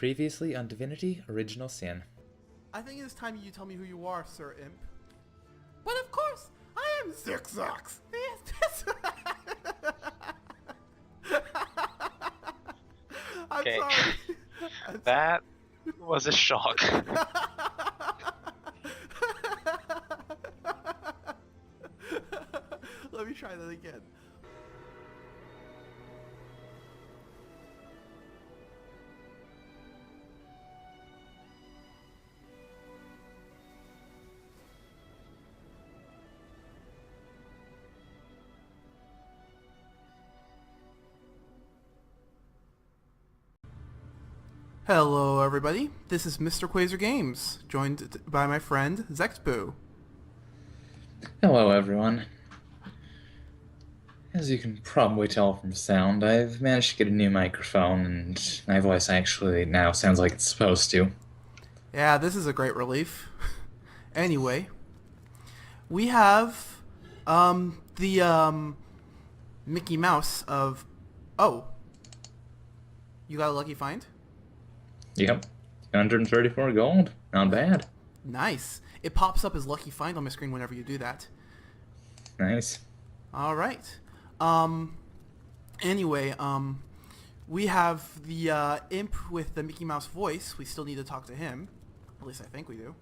Previously on Divinity Original Sin. I think it is time you tell me who you are, Sir Imp. But of course, I am Zixox. I'm Okay. sorry. That was a shock. Let me try that again. Hello everybody, this is Mr. Quasar Games, joined by my friend Zectbu. Hello everyone. As you can probably tell from sound, I've managed to get a new microphone and my voice actually now sounds like it's supposed to. Yeah, this is a great relief. Anyway, we have the Mickey Mouse of... Oh. You got a lucky find? Yep. 134 gold. Not bad. Nice. It pops up as lucky find on my screen whenever you do that. Nice. Alright. Anyway, we have the imp with the Mickey Mouse voice. We still need to talk to him. At least I think we do.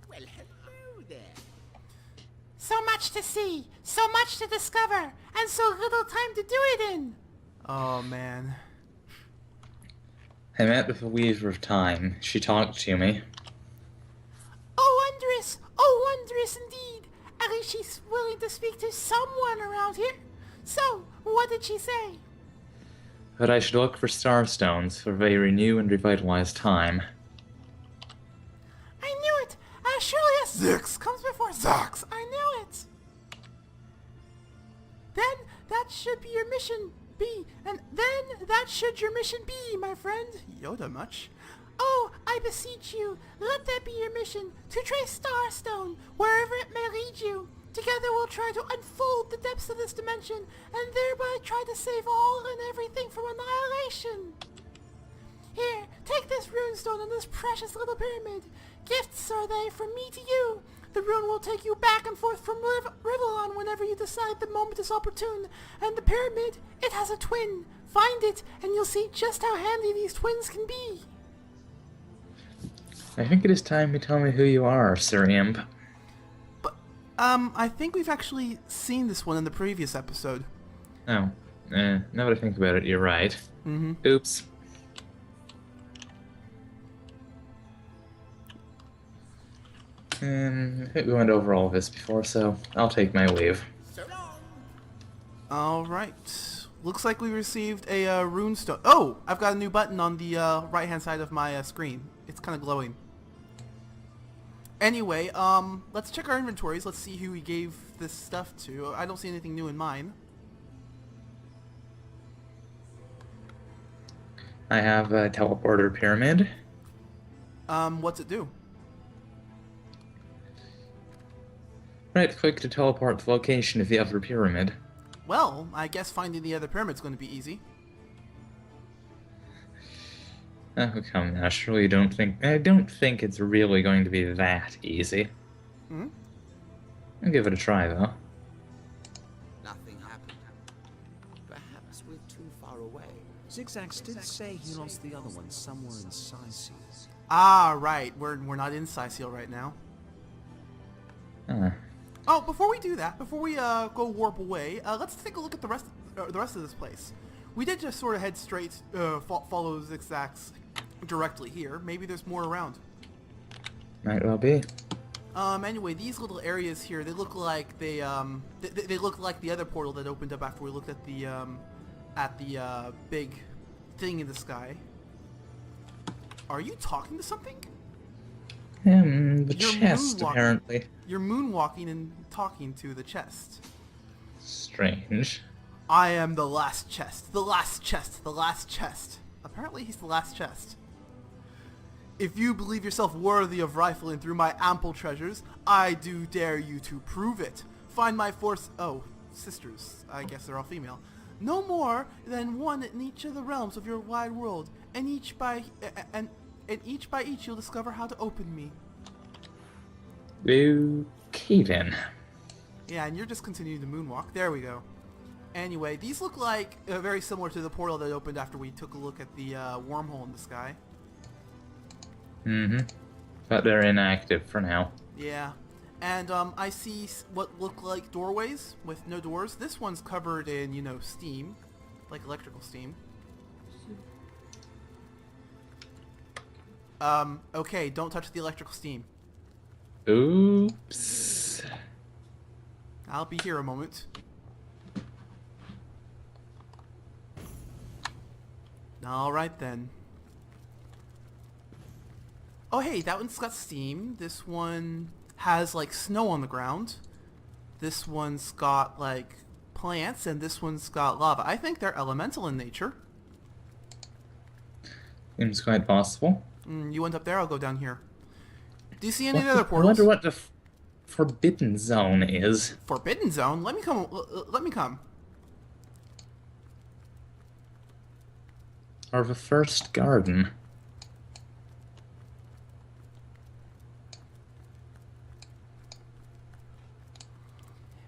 Well, hello there. So much to see, so much to discover, and so little time to do it in. Oh, man. I met with a Weaver of Time. She talked to me. Oh, wondrous indeed. At least she's willing to speak to someone around here. So, what did she say? But I should look for starstones, for they renew and revitalize time. I knew it. As surely as Zix comes before Zox. I knew it. Then, that should be your mission be. And then, that should your mission be, my friend. Yoda much? Oh, I beseech you, let that be your mission, to trace Starstone, wherever it may lead you. Together we'll try to unfold the depths of this dimension, and thereby try to save all and everything from annihilation. Here, take this runestone and this precious little pyramid. Gifts are they from me to you. The rune will take you back and forth from Rivellon whenever you decide the moment is opportune. And the pyramid, it has a twin. Find it, and you'll see just how handy these twins can be. I think it is time you tell me who you are, Sir Imp. But, I think we've actually seen this one in the previous episode. Oh, now that I think about it, you're right. Mm-hmm. Oops. I think we went over all of this before, so I'll take my leave. So long. Alright. Looks like we received a runestone. Oh! I've got a new button on the right-hand side of my screen. It's kind of glowing. Anyway, let's check our inventories. Let's see who we gave this stuff to. I don't see anything new in mine. I have a teleporter pyramid. What's it do? Right-click to teleport to the location of the other pyramid. Well, I guess finding the other pyramid's going to be easy. Oh, come now, surely you don't think... I don't think it's really going to be that easy. Hmm? I'll give it a try, though. Nothing happened. Perhaps we're too far away. Zigzags did say he lost the other one somewhere in Sicil. Ah, right. We're not in Sicil right now. Huh. Oh, before we do that, before we go warp away, let's take a look at the rest of this place. We did just sort of head straight, follow zigzags directly here. Maybe there's more around. Might well be. Anyway, these little areas here, they look like they look like the other portal that opened up after we looked at the big thing in the sky. Are you talking to something? The You're chest, moonwalking. apparently. You're moonwalking and talking to the chest. Strange. I am the last chest. The last chest. The last chest. Apparently he's the last chest. If you believe yourself worthy of rifling through my ample treasures, I do dare you to prove it. Find my force... Oh, sisters. I guess they're all female. No more than one in each of the realms of your wide world, and each by each you'll discover how to open me. Okay then. Yeah, and you're just continuing the moonwalk. There we go. Anyway, these look like very similar to the portal that opened after we took a look at the wormhole in the sky. Mm-hmm. But they're inactive for now. Yeah. And I see what look like doorways with no doors. This one's covered in, you know, steam. Like electrical steam. Okay, don't touch the electrical steam. Oops. I'll be here a moment. Alright then. Oh hey, that one's got steam. This one has like snow on the ground. This one's got like plants, and this one's got lava. I think they're elemental in nature. Seems quite possible. You went up there, I'll go down here. Do you see any What other I portals? wonder what the forbidden zone is. Forbidden zone? Let me come. Let me come. Or the first garden.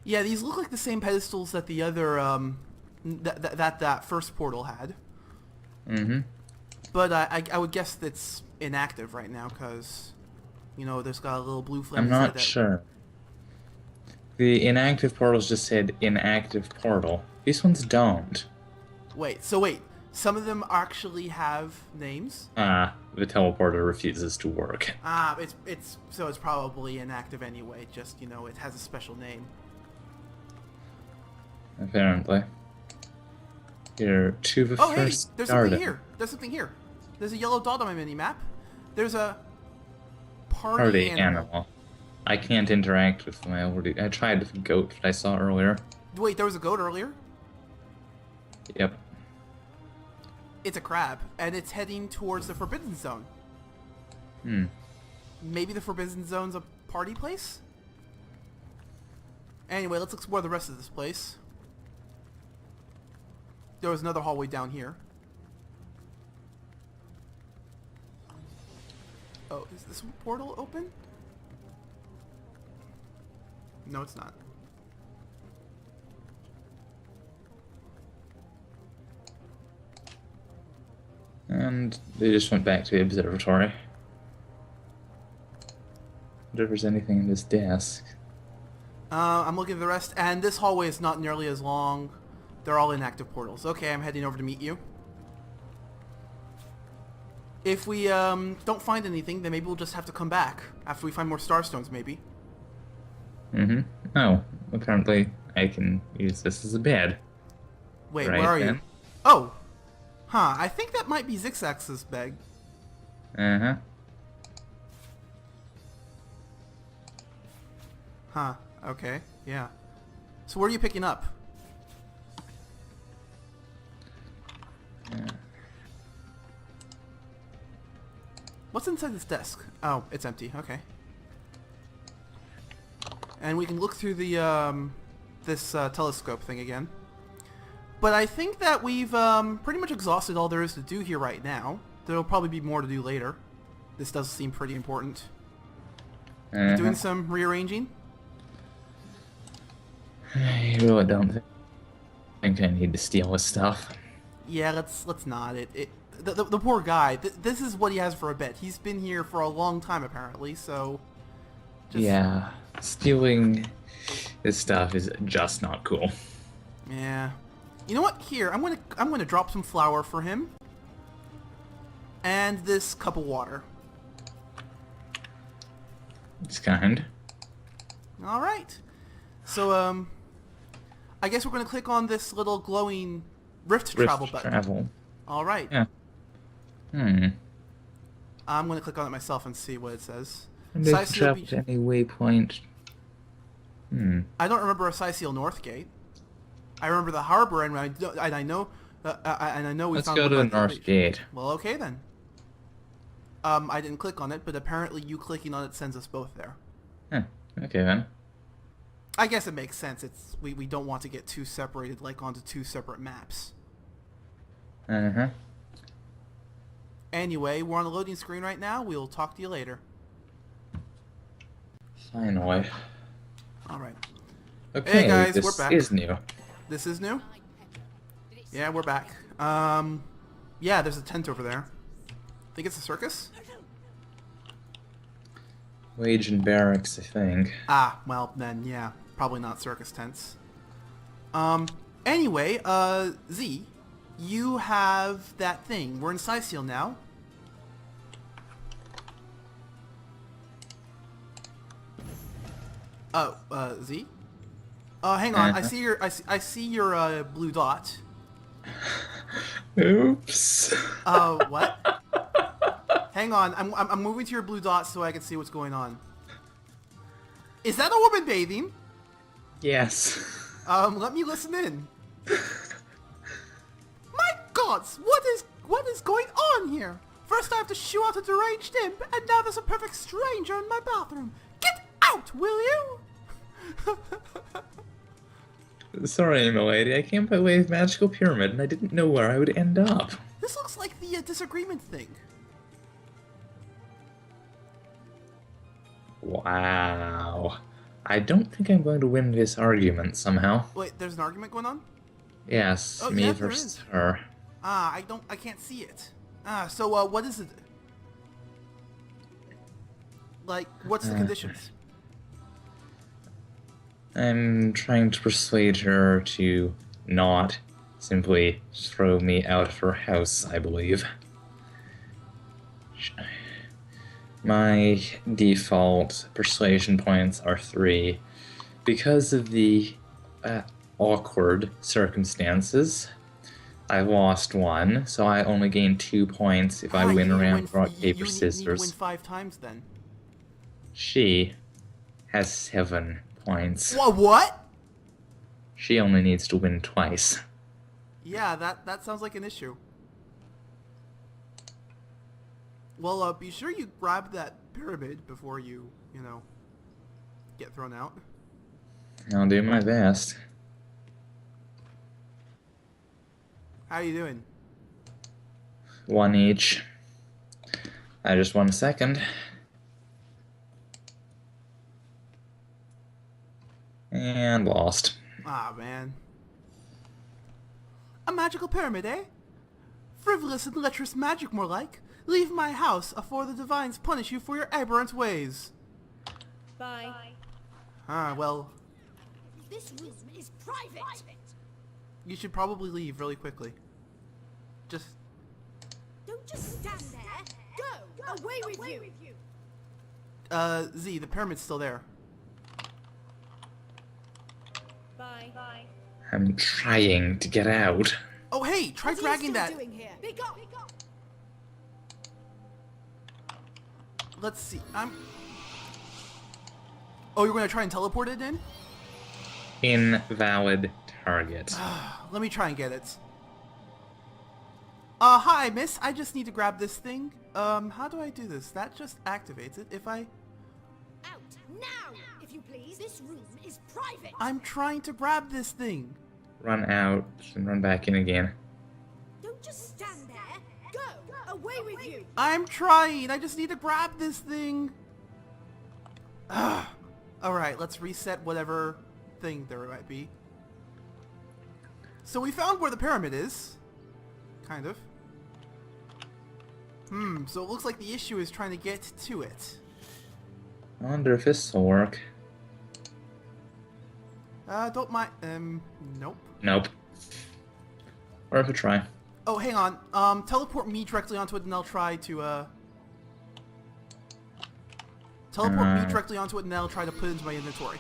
Yeah, these look like the same pedestals that the other that first portal had. Mm-hmm. But I would guess that's inactive right now because, you know, there's got a little blue flame. I'm inside not that. sure. The inactive portals just said inactive portal. These ones don't. Wait, some of them actually have names. Ah, the teleporter refuses to work. Ah, it's probably inactive anyway. Just, you know, it has a special name. Apparently. Here, to the Oh hey, first there's garden. something here. There's something here. There's a yellow dot on my mini map. There's a party, Party animal. animal. I can't interact with them. I tried with the goat that I saw earlier. Wait, there was a goat earlier. Yep. It's a crab, and it's heading towards the Forbidden Zone. Hmm. Maybe the Forbidden Zone's a party place? Anyway, let's explore the rest of this place. There was another hallway down here. Oh, is this portal open? No, it's not. And they just went back to the observatory. Wonder if there's anything in this desk. I'm looking at the rest, and this hallway is not nearly as long. They're all inactive portals. Okay, I'm heading over to meet you. If we don't find anything, then maybe we'll just have to come back after we find more starstones, maybe. Mm-hmm. Oh, apparently I can use this as a bed. Wait, Right where are you? then. Oh! Huh, I think that might be Zigzag's bag. Uh-huh. Huh, okay, yeah. So where are you picking up? What's inside this desk? Oh, it's empty, okay. And we can look through the, this telescope thing again. But I think that we've pretty much exhausted all there is to do here right now. There'll probably be more to do later. This does seem pretty important. Uh-huh. Doing some rearranging? I really don't think I need to steal his stuff. Yeah, let's not. The poor guy. This is what he has for a bit. He's been here for a long time apparently, so. Just, Yeah, stealing his stuff is just not cool. Yeah. You know what? Here, I'm gonna drop some flour for him. And this cup of water. It's kind. All right. So I guess we're gonna click on this little glowing rift travel button. Travel. All right. Yeah. Hmm. I'm gonna click on it myself and see what it says. And if Sisal travel Beach- to any waypoint. Hmm. I don't remember a Sisal North Gate. I remember the harbor, and I know we Let's found go one to the by North beach. Gate. Well, okay then. I didn't click on it, but apparently you clicking on it sends us both there. Huh. Okay then. I guess it makes sense. We don't want to get too separated, like onto two separate maps. Uh-huh. Anyway, we're on the loading screen right now. We'll talk to you later. Finally. Alright. Okay, Hey guys, this we're back. is new. This is new? Yeah, we're back. Yeah, there's a tent over there. Think it's a circus? Wage and barracks, I think. Ah, well, then, yeah. Probably not circus tents. Anyway, Z, you have that thing. We're in Sicil now. Oh, Z? Hang on. I see your blue dot. Oops. What? Hang on. I'm moving to your blue dot so I can see what's going on. Is that a woman bathing? Yes. Let me listen in. My gods, what is going on here? First I have to shoo out a deranged imp, and now there's a perfect stranger in my bathroom. Get out, will you? Sorry, milady, I came by way of magical pyramid and I didn't know where I would end up. This looks like the disagreement thing. Wow. I don't think I'm going to win this argument somehow. Wait, there's an argument going on? Yes, Oh, me yeah, there versus is. her. I can't see it. So what is it? Like, what's the conditions? I'm trying to persuade her to not simply throw me out of her house, I believe. My default persuasion points are 3. Because of the awkward circumstances, I lost 1, so I only gain 2 points if I You win need to around rock, you paper, need to scissors. win 5 times then. She has 7 points. What? She only needs to win twice. Yeah, that sounds like an issue. Well, be sure you grab that pyramid before you get thrown out. I'll do my best. How you doing? 1 each. I just won a second. And lost. Ah, man. A magical pyramid, eh? Frivolous and lecherous magic, more like. Leave my house, afore the divines punish you for your aberrant ways. Bye. Ah, well, This room is private. you should probably leave really quickly. Just... Don't just stand there. Go. Away with you. Z, the pyramid's still there. Bye. I'm trying to get out. Oh, hey, try dragging that. Doing here? Big up. Let's see, Oh, you're gonna try and teleport it in? Invalid target. Let me try and get it. Hi, miss. I just need to grab this thing. How do I do this? That just activates it. If I... Out now, if you please. This room is private. I'm trying to grab this thing. Run out and run back in again. Don't just stand there. Go. Away with you. I'm trying. I just need to grab this thing. Alright, let's reset whatever thing there might be. So we found where the pyramid is. Kind of. So it looks like the issue is trying to get to it. I wonder if this will work. Don't mind. Nope. Nope. Worth a try. Oh, hang on. Teleport me directly onto it and I'll try to, Teleport me directly onto it and I'll try to put it into my inventory.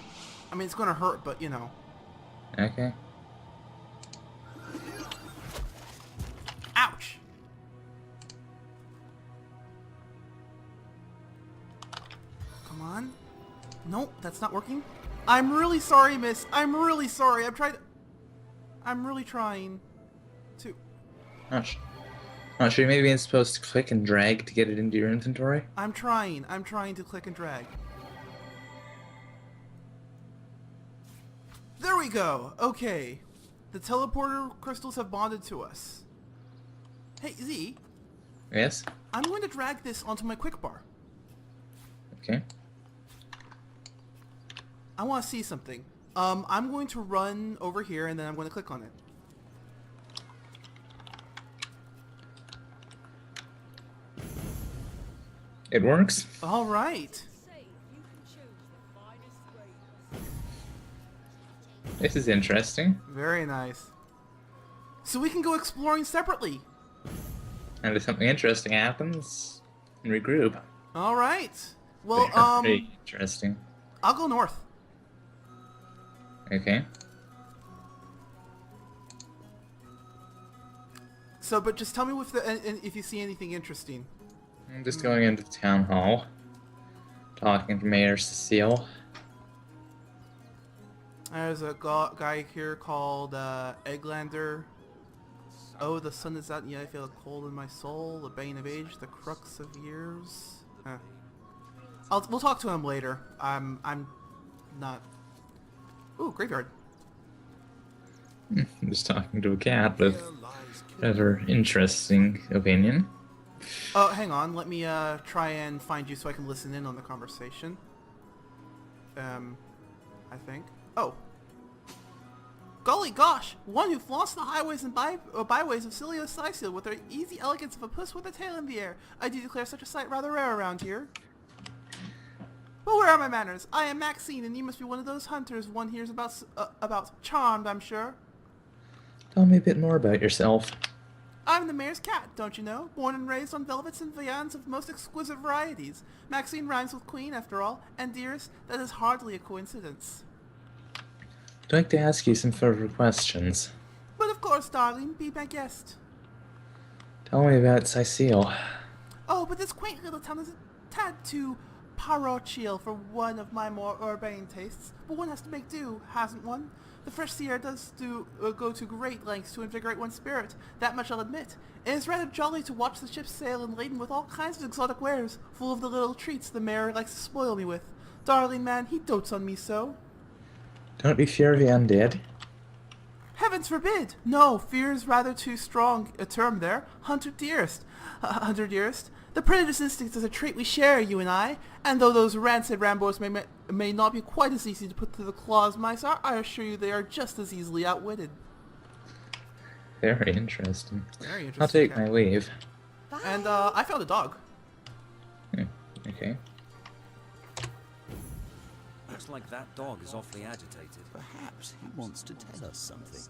I mean, it's gonna hurt, but, you know. Okay. Ouch! Come on. Nope, that's not working. I'm really sorry, miss. I'm really sorry. I'm really trying to... Not sure, maybe it's supposed to click and drag to get it into your inventory? I'm trying to click and drag. we go. Okay. The teleporter crystals have bonded to us. Hey, Z, Yes? I'm going to drag this onto my quick bar. Okay. I want to see something. I'm going to run over here and then I'm going to click on it. It works? All right. This is interesting. Very nice. So we can go exploring separately. And if something interesting happens, regroup. All right. Well, Very interesting. I'll go north. Okay. So, but just tell me if you see anything interesting. I'm just going into the town hall. Talking to Mayor Cecile. There's a guy here called Egglander. Oh, the sun is out, and yet I feel a cold in my soul. The bane of age, the crux of years. We'll talk to him later. I'm not. Ooh, graveyard. I'm just talking to a cat with rather interesting opinion. Oh, hang on. Let me try and find you so I can listen in on the conversation. I think. Oh. Golly gosh! One who flaunts the highways and byways of Cilio Sicil with their easy elegance of a puss with a tail in the air. I do declare such a sight rather rare around here. But where are my manners? I am Maxine, and you must be one of those hunters one hears about. Charmed, I'm sure. Tell me a bit more about yourself. I'm the mayor's cat, don't you know? Born and raised on velvets and viands of most exquisite varieties. Maxine rhymes with queen, after all, and dearest, that is hardly a coincidence. I'd like to ask you some further questions. But of course, darling, be my guest. Tell me about Cecile. Oh, but this quaint little town is a tad too parochial for one of my more urbane tastes. But one has to make do, hasn't one? The fresh sea air does go to great lengths to invigorate one's spirit, that much I'll admit. And it's rather jolly to watch the ships sail and laden with all kinds of exotic wares, full of the little treats the mayor likes to spoil me with. Darling man, he dotes on me so. Don't be fear of the undead. Heavens forbid! No, fear is rather too strong a term there. Hunter dearest. Hunter dearest. The predator's instinct is a trait we share, you and I, and though those rancid Rambos may not be quite as easy to put to the claws mice are, I assure you they are just as easily outwitted. Very interesting. Very interesting. I'll take cat. my leave. And I found a dog. Okay. Looks like that dog is awfully agitated. Perhaps he wants to tell us something.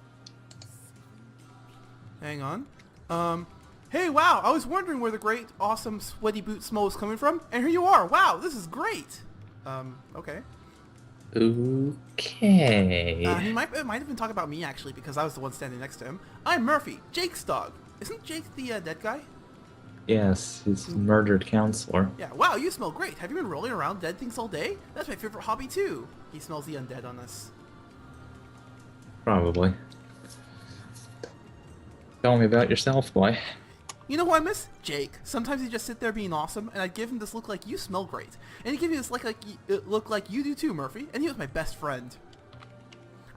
Hang on. Hey, wow, I was wondering where the great, awesome, sweaty boot smell was coming from, and here you are. Wow, this is great. Okay. Okay. He might even talk about me, actually, because I was the one standing next to him. I'm Murphy, Jake's dog. Isn't Jake the dead guy? Yes, he's a murdered counselor. Yeah, wow, you smell great. Have you been rolling around dead things all day? That's my favorite hobby, too. He smells the undead on us. Probably. Tell me about yourself, boy. You know who I miss? Jake. Sometimes he'd just sit there being awesome, and I'd give him this look like you smell great. And he'd give me this look like you do too, Murphy, and he was my best friend.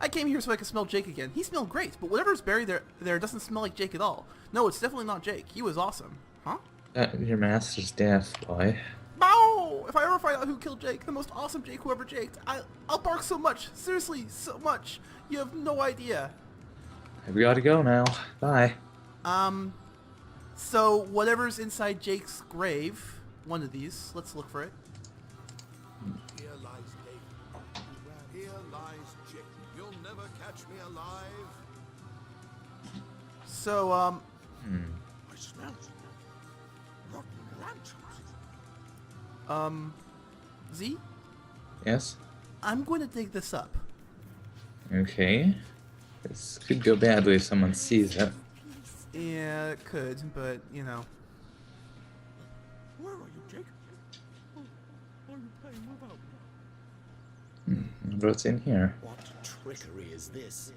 I came here so I could smell Jake again. He smelled great, but whatever's buried there doesn't smell like Jake at all. No, it's definitely not Jake. He was awesome. Huh? Your master's death, boy. Bow! If I ever find out who killed Jake, the most awesome Jake who ever jaked, I'll bark so much. Seriously, so much. You have no idea. I've got to go now. Bye. So whatever's inside Jake's grave, one of these, let's look for it. Here lies David. Here lies Jake. You'll never catch me alive. So, I smell rotten lanterns. Z, Yes? I'm going to dig this up. Okay. This could go badly if someone sees it. Yeah, it could, but, you know. Where are you, Jake? Oh, are you playing without me? What's in here? What trickery is this?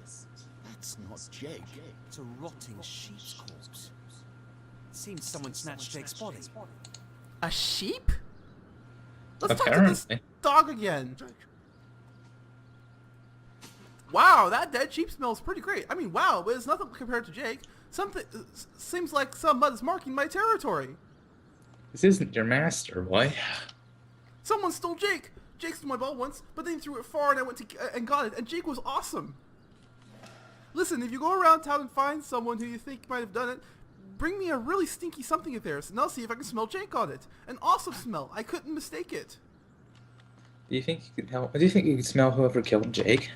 That's not Jake. It's a rotting sheep's corpse. Seems someone snatched Jake's body. A sheep? Let's talk to Apparently. this dog again. Jake. Wow, that dead sheep smells pretty great. I mean, wow, but it's nothing compared to Jake. Something seems like some mud is marking my territory. This isn't your master, boy. Someone stole Jake. Jake stole my ball once, but then he threw it far and I went to and got it, and Jake was awesome. Listen, if you go around town and find someone who you think might have done it, bring me a really stinky something of theirs, and I'll see if I can smell Jake on it. An awesome smell. I couldn't mistake it. Do you think you could help? Do you think you could smell whoever killed Jake?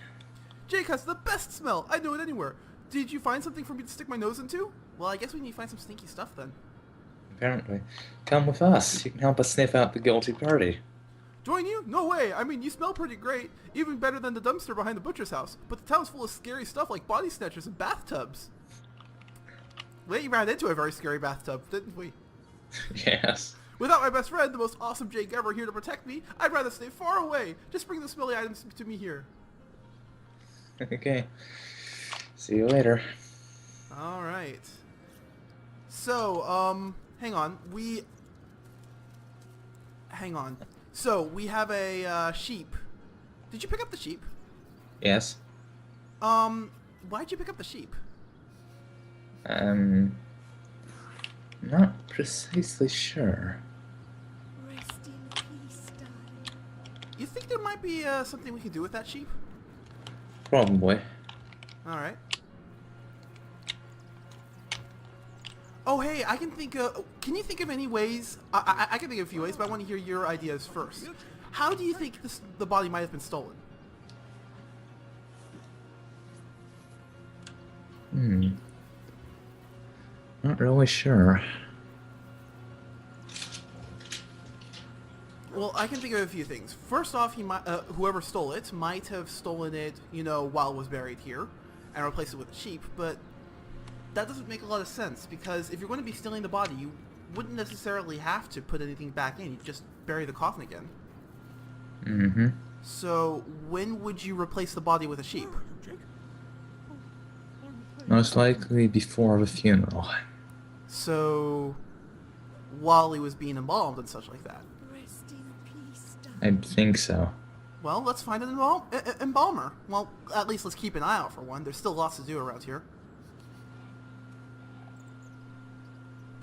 Jake has the best smell. I know it anywhere. Did you find something for me to stick my nose into? Well, I guess we need to find some stinky stuff then. Apparently. Come with us. You can help us sniff out the guilty party. Join you? No way. I mean, you smell pretty great. Even better than the dumpster behind the butcher's house. But the town's full of scary stuff like body snatchers and bathtubs. We ran into a very scary bathtub, didn't we? Yes. Without my best friend, the most awesome Jake ever here to protect me, I'd rather stay far away. Just bring the smelly items to me here. Okay. See you later. Alright. So, hang on. Hang on. So, we have a, sheep. Did you pick up the sheep? Yes. Why'd you pick up the sheep? Not precisely sure. Rest in peace, darling. You think there might be, something we can do with that sheep? Probably. Alright. Oh, hey, I can think of... Can you think of any ways... I can think of a few ways, but I want to hear your ideas first. How do you think the body might have been stolen? Not really sure. Well, I can think of a few things. First off, he might, whoever stole it might have stolen it, you know, while it was buried here, and replaced it with a sheep, but that doesn't make a lot of sense, because if you're going to be stealing the body, you wouldn't necessarily have to put anything back in. You'd just bury the coffin again. Mm-hmm. So, when would you replace the body with a sheep? Most likely before the funeral. So, while he was being embalmed and such like that. Rest in peace, I darling. think so. Well, let's find an embalmer. Well, at least let's keep an eye out for one. There's still lots to do around here.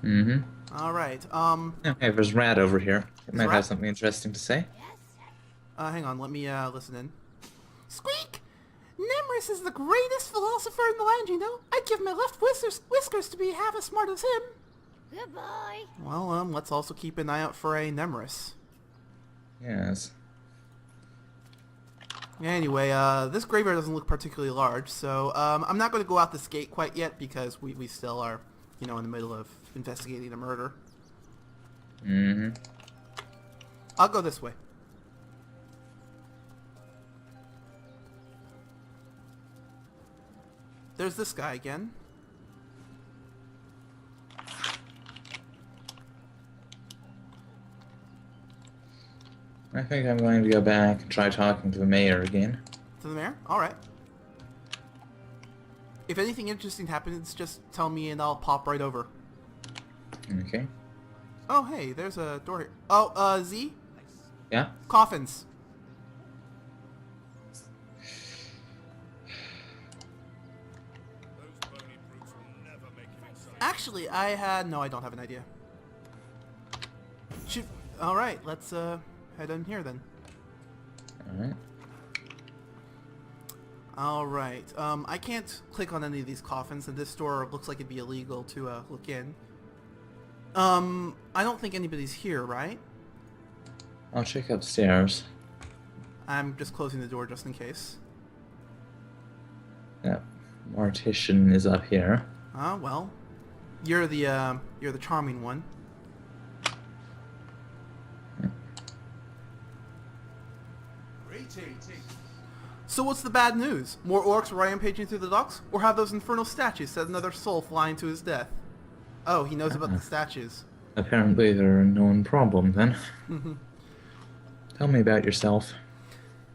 Mm-hmm. Alright, Okay, there's Rad over here. It might Rad? have something interesting to say. hang on, let me, listen in. Squeak! Nemrus is the greatest philosopher in the land, you know. I'd give my left whiskers to be half as smart as him. Goodbye. Well, let's also keep an eye out for a Nemrus. Yes. Anyway, this graveyard doesn't look particularly large, so, I'm not going to go out this gate quite yet because we still are, you know, in the middle of investigating a murder. Mm-hmm. I'll go this way. There's this guy again. I think I'm going to go back and try talking to the mayor again. To the mayor? Alright. If anything interesting happens, just tell me and I'll pop right over. Okay. Oh, hey, there's a door here. Oh, Z? Yeah? Coffins. Those bony brutes will never make it inside. Actually, no, I don't have an idea. Shoot. Alright, let's, head in here then. Alright. Alright, I can't click on any of these coffins, and this door looks like it'd be illegal to, look in. I don't think anybody's here, right? I'll check upstairs. I'm just closing the door just in case. That mortician is up here. Well, you're the charming one. So what's the bad news? More orcs rampaging through the docks? Or have those infernal statues set another soul flying to his death? Oh, he knows about the statues. Apparently they're a known problem then. Tell me about yourself.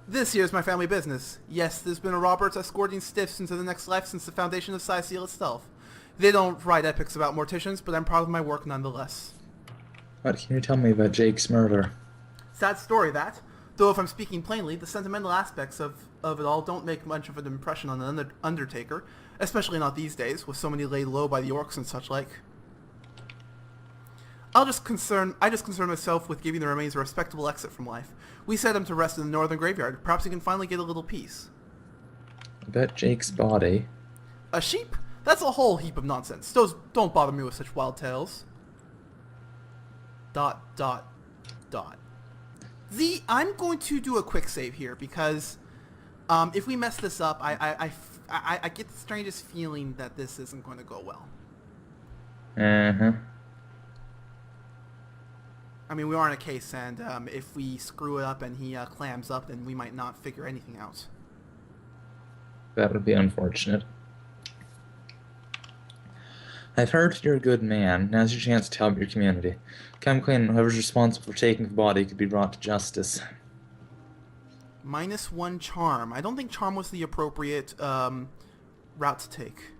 This here's my family business. Yes, there's been a Roberts escorting stiffs into the next life since the foundation of Seal itself. They don't write epics about morticians, but I'm proud of my work nonetheless. What can you tell me about Jake's murder? Sad story, that. Though if I'm speaking plainly, the sentimental aspects of it all don't make much of an impression on an undertaker, especially not these days, with so many laid low by the orcs and such like. I just concern myself with giving the remains a respectable exit from life. We set him to rest in the northern graveyard. Perhaps he can finally get a little peace. I bet Jake's body. A sheep? That's a whole heap of nonsense. Those don't bother me with such wild tales. ... I'm going to do a quick save here because if we mess this up, I get the strangest feeling that this isn't going to go well. Uh-huh. I mean, we are in a case, and if we screw it up and he clams up, then we might not figure anything out. That would be unfortunate. I've heard you're a good man. Now's your chance to help your community. Come clean, whoever's responsible for taking the body could be brought to justice. -1 charm. I don't think charm was the appropriate route to take.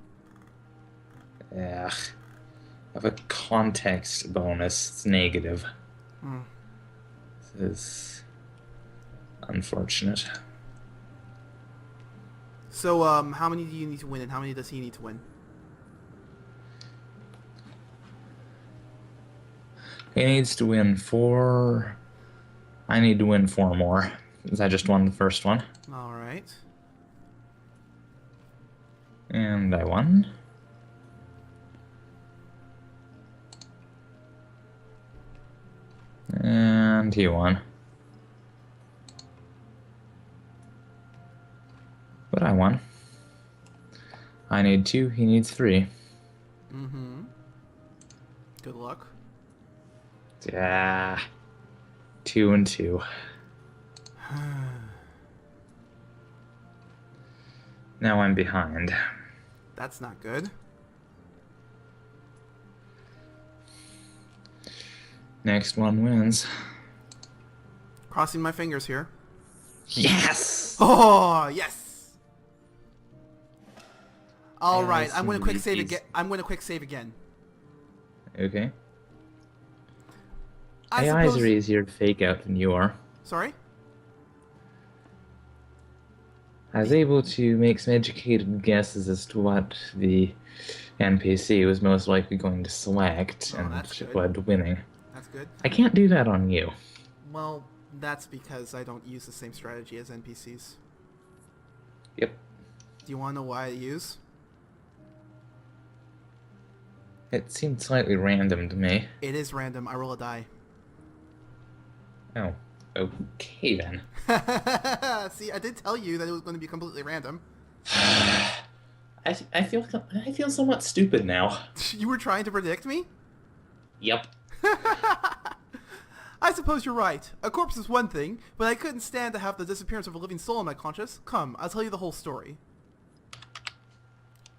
Yeah. I have a context bonus. It's negative. This is unfortunate. So, how many do you need to win, and how many does he need to win? He needs to win 4. I need to win 4 more, because I just won the first one. Alright. And I won. And he won. But I won. I need 2, he needs 3. Mm-hmm. Good luck. Yeah. 2 and 2. Now I'm behind. That's not good. Next one wins. Crossing my fingers here. Yes! Oh, yes! Alright, Yes, I'm going to quick indeed. save again. I'm going to quick save again. Okay. I AIs suppose... are easier to fake out than you are. Sorry? I was able to make some educated guesses as to what the NPC was most likely going to select, Oh, and that's good. it led to winning. That's good. I can't do that on you. Well, that's because I don't use the same strategy as NPCs. Yep. Do you want to know why I use? It seemed slightly random to me. It is random. I roll a die. Oh, okay then. See, I did tell you that it was going to be completely random. I feel somewhat stupid now. You were trying to predict me? Yep. I suppose you're right. A corpse is one thing, but I couldn't stand to have the disappearance of a living soul in my conscience. Come, I'll tell you the whole story.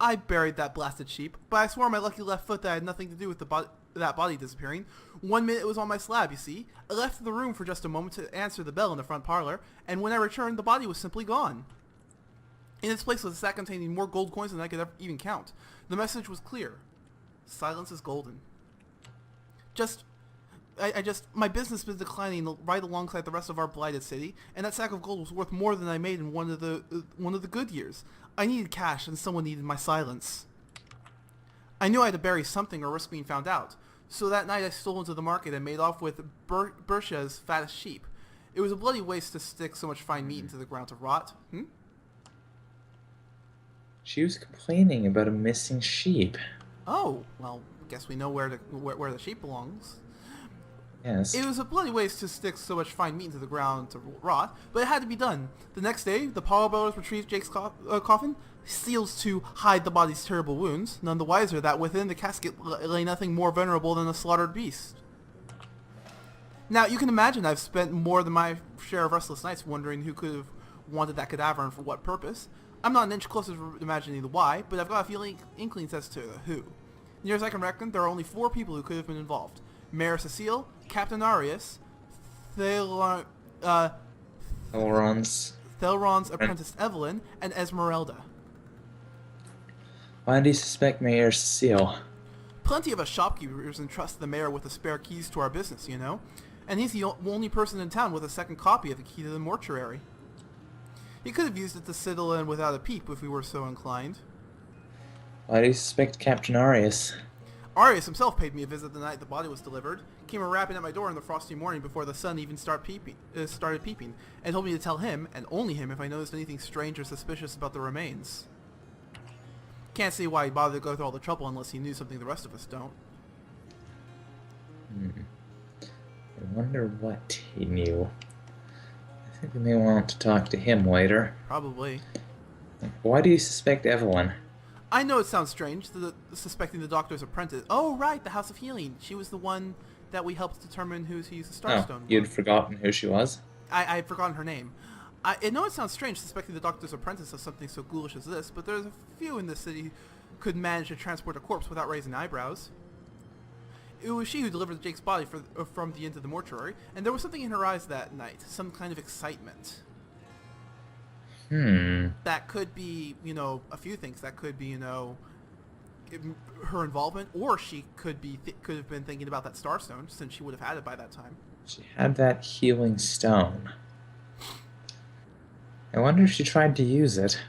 I buried that blasted sheep, but I swore on my lucky left foot that I had nothing to do with that body disappearing. 1 minute it was on my slab, you see. I left the room for just a moment to answer the bell in the front parlor, and when I returned, the body was simply gone. In its place was a sack containing more gold coins than I could ever even count. The message was clear. Silence is golden. My business has been declining right alongside the rest of our blighted city, and that sack of gold was worth more than I made in one of the good years. I needed cash, and someone needed my silence. I knew I had to bury something or risk being found out, so that night I stole into the market and made off with Bersha's fattest sheep. It was a bloody waste to stick so much fine meat into the ground to rot. She was complaining about a missing sheep. Oh, well, guess we know where the sheep belongs. Yes. It was a bloody waste to stick so much fine meat into the ground to rot, but it had to be done. The next day, the Powell brothers retrieved Jake's coffin, seals to hide the body's terrible wounds, none the wiser that within the casket lay nothing more venerable than a slaughtered beast. Now, you can imagine I've spent more than my share of restless nights wondering who could have wanted that cadaver and for what purpose. I'm not an inch closer to imagining the why, but I've got a feeling inklings as to the who. Near as I can reckon, there are only 4 people who could have been involved. Mayor Cecile, Captain Arius, Thelron's apprentice Evelyn, and Esmeralda. Why do you suspect Mayor Cecile? Plenty of us shopkeepers entrust the mayor with the spare keys to our business, you know. And he's the only person in town with a second copy of the key to the mortuary. He could have used it to sidle in without a peep if we were so inclined. Why do you suspect Captain Arius? Arius himself paid me a visit the night the body was delivered, came a rapping at my door in the frosty morning before the sun even started peeping, and told me to tell him, and only him, if I noticed anything strange or suspicious about the remains. Can't see why he bothered to go through all the trouble unless he knew something the rest of us don't. I wonder what he knew. I think we may want to talk to him later. Probably. Why do you suspect Evelyn? I know it sounds strange, suspecting the doctor's apprentice. Oh, right, the House of Healing. She was the one that we helped determine who's to use the Starstone. Oh, you'd forgotten who she was? I had forgotten her name. I know it sounds strange suspecting the doctor's apprentice of something so ghoulish as this, but there's a few in this city who could manage to transport a corpse without raising eyebrows. It was she who delivered Jake's body from the end of the mortuary, and there was something in her eyes that night, some kind of excitement. That could be, a few things. That could be, her involvement, or she could have been thinking about that Starstone, since she would have had it by that time. She had that healing stone. I wonder if she tried to use it.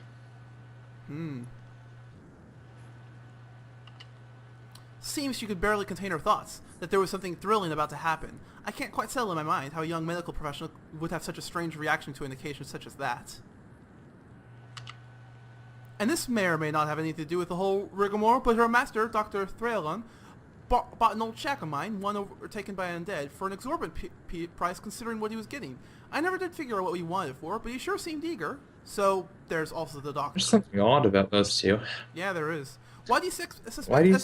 Seems she could barely contain her thoughts, that there was something thrilling about to happen. I can't quite settle in my mind how a young medical professional would have such a strange reaction to an occasion such as that. And this may or may not have anything to do with the whole rigmarole, but her master, Dr. Thralon, bought an old shack of mine, one overtaken by an undead, for an exorbitant price considering what he was getting. I never did figure out what he wanted it for, but he sure seemed eager. So, there's also the doctor. There's something odd about those two. Yeah, there is. Why do you suspect... Why do you...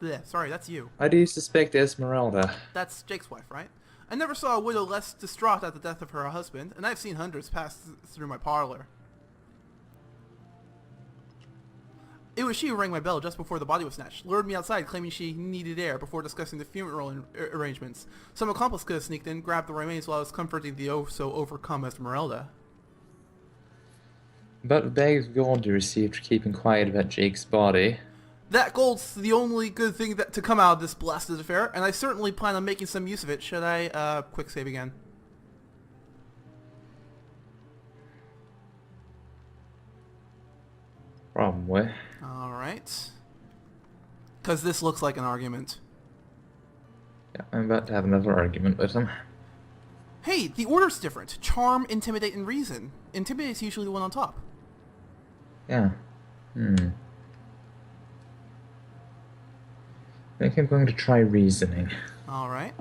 Yeah, sorry, that's you. Why do you suspect Esmeralda? That's Jake's wife, right? I never saw a widow less distraught at the death of her husband, and I've seen hundreds pass through my parlor. It was she who rang my bell just before the body was snatched, lured me outside claiming she needed air before discussing the funeral arrangements. Some accomplice could have sneaked in, grabbed the remains while I was comforting the oh-so-overcome Esmeralda. About the bag of gold you received for keeping quiet about Jake's body. That gold's the only good thing to come out of this blasted affair, and I certainly plan on making some use of it. Should I, quick save again? Probably. Alright. Because this looks like an argument. Yeah, I'm about to have another argument with him. Hey, the order's different. Charm, intimidate, and reason. Intimidate's usually the one on top. Yeah. I think I'm going to try reasoning. Alright.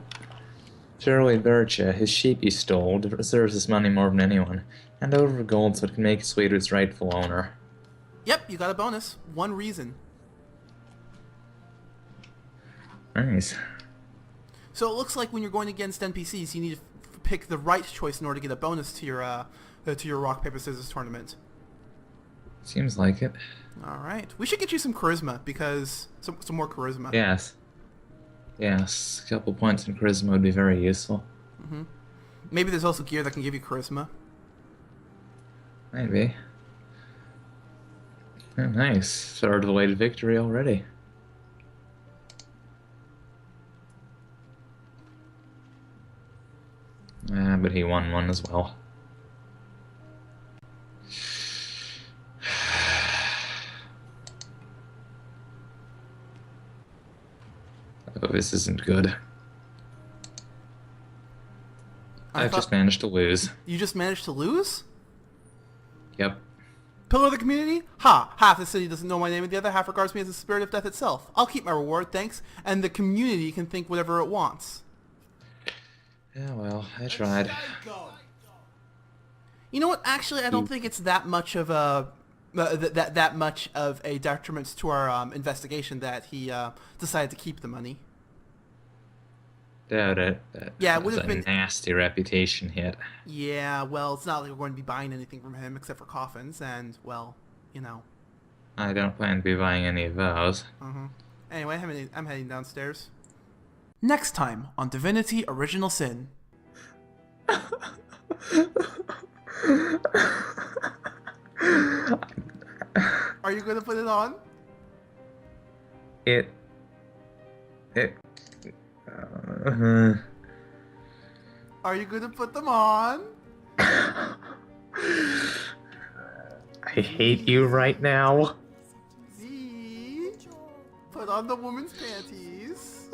Surely Bircha, his sheep he stole, deserves his money more than anyone. Hand over the gold so it can make its way to its rightful owner. Yep, you got a bonus. One reason. Nice. So it looks like when you're going against NPCs, you need to pick the right choice in order to get a bonus to your rock, paper, scissors tournament. Seems like it. Alright. We should get you some charisma, because... Some more charisma. Yes. Yes, a couple points in charisma would be very useful. Maybe there's also gear that can give you charisma. Maybe. Oh, nice. Started the way to victory already. But he won one as well. Oh, this isn't good. I've just managed to lose. You just managed to lose? Yep. Pillar of the community? Ha! Half the city doesn't know my name and the other half regards me as the spirit of death itself. I'll keep my reward, thanks, and the community can think whatever it wants. Yeah, well, I tried. You know what? Actually, I don't think it's that much of a that much of a detriment to our investigation that he decided to keep the money. Doubt it. Yeah, it would was have a been nasty reputation hit. Yeah, well, it's not like we're going to be buying anything from him except for coffins, and well, you know. I don't plan to be buying any of those. Anyway, I'm heading downstairs. Next time on Divinity Original Sin. Are you gonna put it on? Are you gonna put them on? I hate you right now. Z. Put on the woman's panties.